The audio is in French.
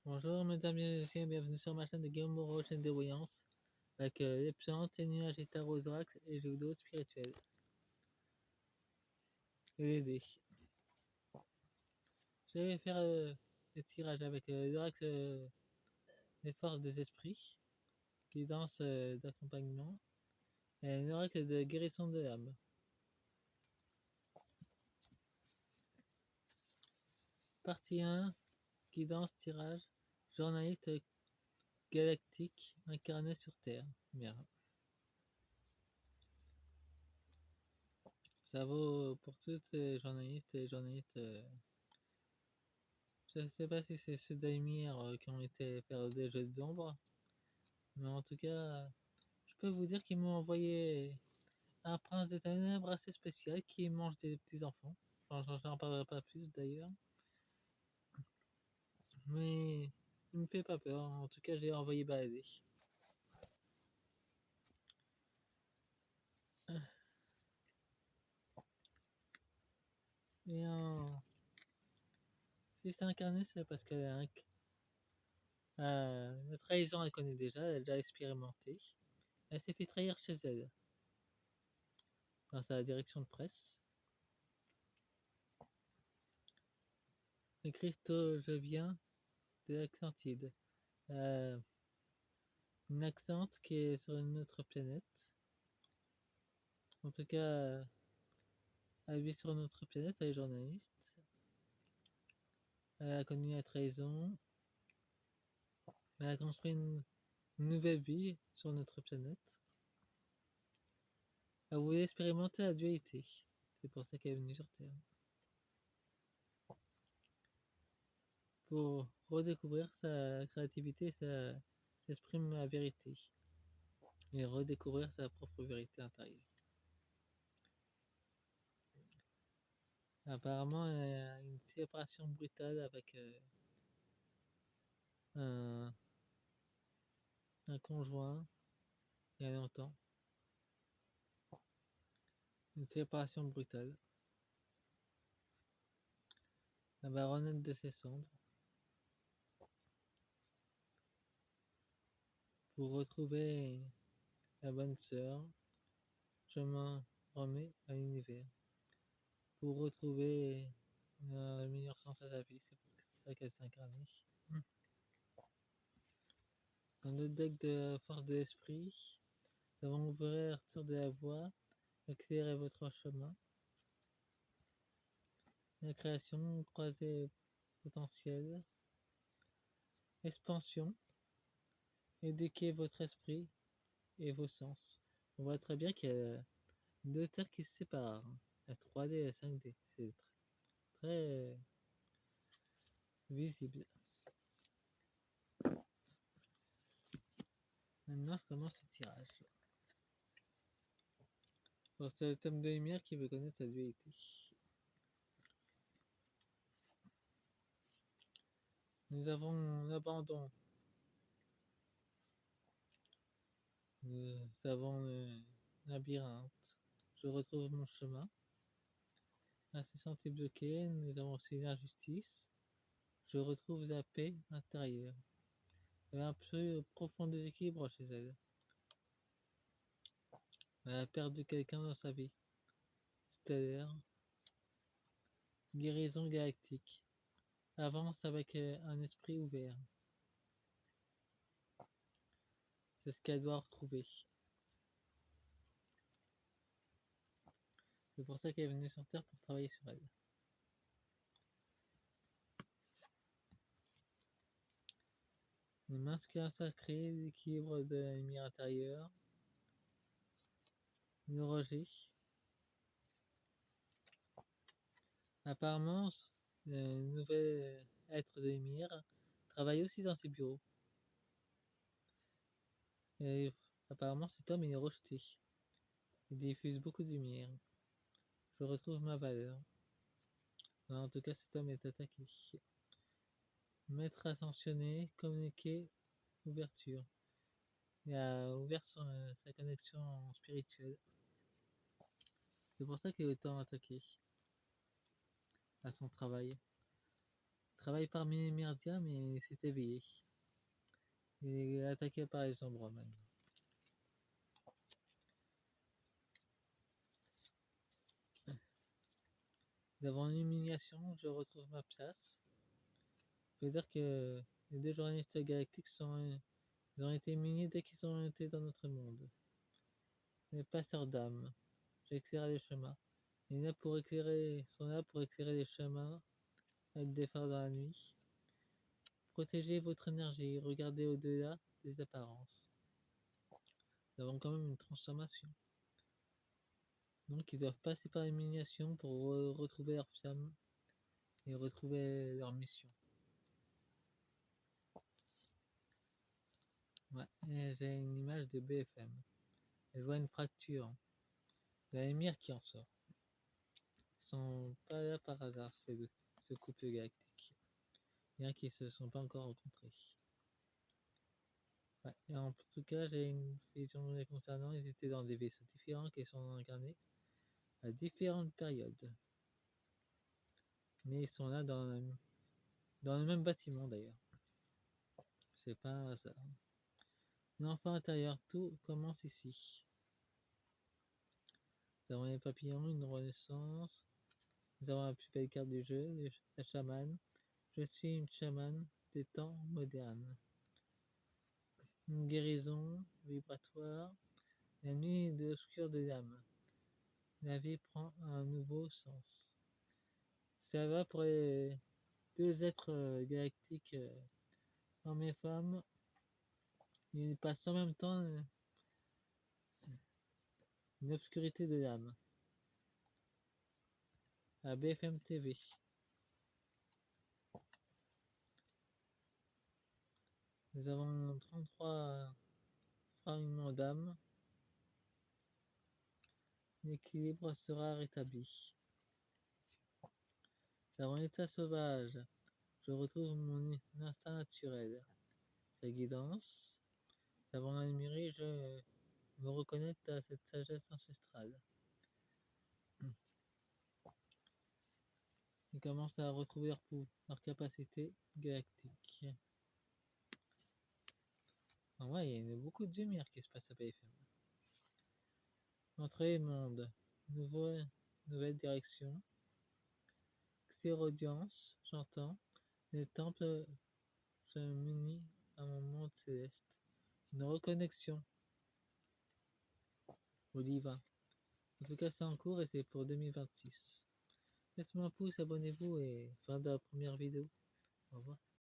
Bonjour mesdames et messieurs, bienvenue sur ma chaîne de Guillaume Moreau, chaîne de voyance, avec les plantes, les nuages, les tarots, les oracles et les jeux vidéo spirituels. Et les dés. Je vais faire le tirage avec l'oracle des forces des esprits, guidance d'accompagnement, et l'oracle de guérison de l'âme. Partie 1, guidance, tirage, journaliste galactique incarné sur Terre. Merde. Ça vaut pour toutes les journalistes et journalistes. Je ne sais pas si c'est ceux d'Aimir qui ont été faire des jeux d'ombre, mais en tout cas, je peux vous dire qu'ils m'ont envoyé un prince des ténèbres assez spécial qui mange des petits enfants. Enfin, j'en parlerai pas plus d'ailleurs, mais il me fait pas peur. En tout cas, j'ai envoyé balader. Et si c'est incarné, c'est parce qu'elle a la trahison, elle connaît déjà, elle a déjà expérimenté. Elle s'est fait trahir chez elle, dans sa direction de presse. Le Christo, je viens de l'Atlantide. Euh, une Atlante qui est sur une autre planète. En tout cas, elle vit sur notre planète, elle est journaliste. Elle a connu la trahison. Elle a construit une nouvelle vie sur notre planète. Elle voulait expérimenter la dualité. C'est pour ça qu'elle est venue sur Terre. Pour redécouvrir sa créativité, exprime la vérité. Et redécouvrir sa propre vérité intérieure. Apparemment, elle a une séparation brutale avec un, un conjoint il y a longtemps. Une séparation brutale. La baronne de ses cendres. Pour retrouver la bonne sœur, je m'en remets à l'univers. Pour retrouver le meilleur sens à sa vie, c'est pour ça qu'elle s'est incarnée. Dans le deck de force de l'esprit, nous avons ouverture de la voie, éclairer votre chemin. La création, croisée potentielle. Expansion, éduquer votre esprit et vos sens. On voit très bien qu'il y a deux terres qui se séparent. La 3D et la 5D. C'est très visible. Maintenant, je commence le tirage. Bon, c'est le thème de lumière qui veut connaître la dualité. Nous avons l'abandon. Nous avons le labyrinthe. Je retrouve mon chemin. Incessante et bloquée. Nous avons aussi l'injustice. Je retrouve la paix intérieure. Il y avait un peu profond déséquilibre chez elle. Elle a perdu quelqu'un dans sa vie. Stellaire. Guérison galactique. Avance avec un esprit ouvert. C'est ce qu'elle doit retrouver. C'est pour ça qu'elle est venue sur Terre pour travailler sur elle. Le masculin sacré, l'équilibre de la lumière intérieure. Le rejet. Apparemment, le nouvel être de lumière travaille aussi dans ses bureaux. Et apparemment, cet homme est rejeté. Il diffuse beaucoup de lumière. Je retrouve ma valeur. En tout cas, cet homme est attaqué. Maître ascensionné, communiquer, ouverture. Il a ouvert sa connexion spirituelle. C'est pour ça qu'il est autant attaqué à son travail. travaille parmi les Myrdiens, mais s'est éveillé. Il est attaqué par les ombres maintenant. Devant l'humiliation, je retrouve ma place. Je veux dire que les deux journalistes galactiques ils ont été humiliés dès qu'ils ont été dans notre monde. Les passeurs d'âmes, j'éclaire les chemins. Sont là pour éclairer les chemins avec des phares dans la nuit. Protégez votre énergie, regardez au-delà des apparences. Nous avons quand même une transformation. Donc ils doivent passer par l'humiliation pour retrouver leur flamme et retrouver leur mission. Ouais, et j'ai une image de BFM. Je vois une fracture. Il y a l'émir qui en sort. Ils sont pas là par hasard, ces deux, ce couple galactique. Il y en a qui se sont pas encore rencontrés. Ouais, et en tout cas, j'ai une vision les concernant. Ils étaient dans des vaisseaux différents qui sont incarnés à différentes périodes. Mais ils sont là dans le même bâtiment d'ailleurs. C'est pas un hasard. L'enfant intérieur, tout commence ici. Nous avons les papillons, une renaissance. Nous avons la plus belle carte du jeu, la chamane. Je suis une chamane des temps modernes. Une guérison vibratoire. La nuit est obscure de l'âme. La vie prend un nouveau sens. Ça va pour les deux êtres galactiques, hommes et femmes. Ils passent en même temps une obscurité de l'âme. À BFM TV. Nous avons 33 fragments d'âme. L'équilibre sera rétabli. Nous avons l'état sauvage. Je retrouve mon instinct naturel. Sa guidance. Nous avons admiré, je me reconnecte à cette sagesse ancestrale. Ils commencent à retrouver leur capacité galactique. Ah ouais, il y a beaucoup de lumière qui se passe à BFM. Entre les mondes, nouvelle direction. Xérodience, j'entends. Le temple se munit à mon monde céleste. Une reconnexion au divin. En tout cas, c'est en cours et c'est pour 2026. Laissez-moi un pouce, abonnez-vous et fin de la première vidéo. Au revoir.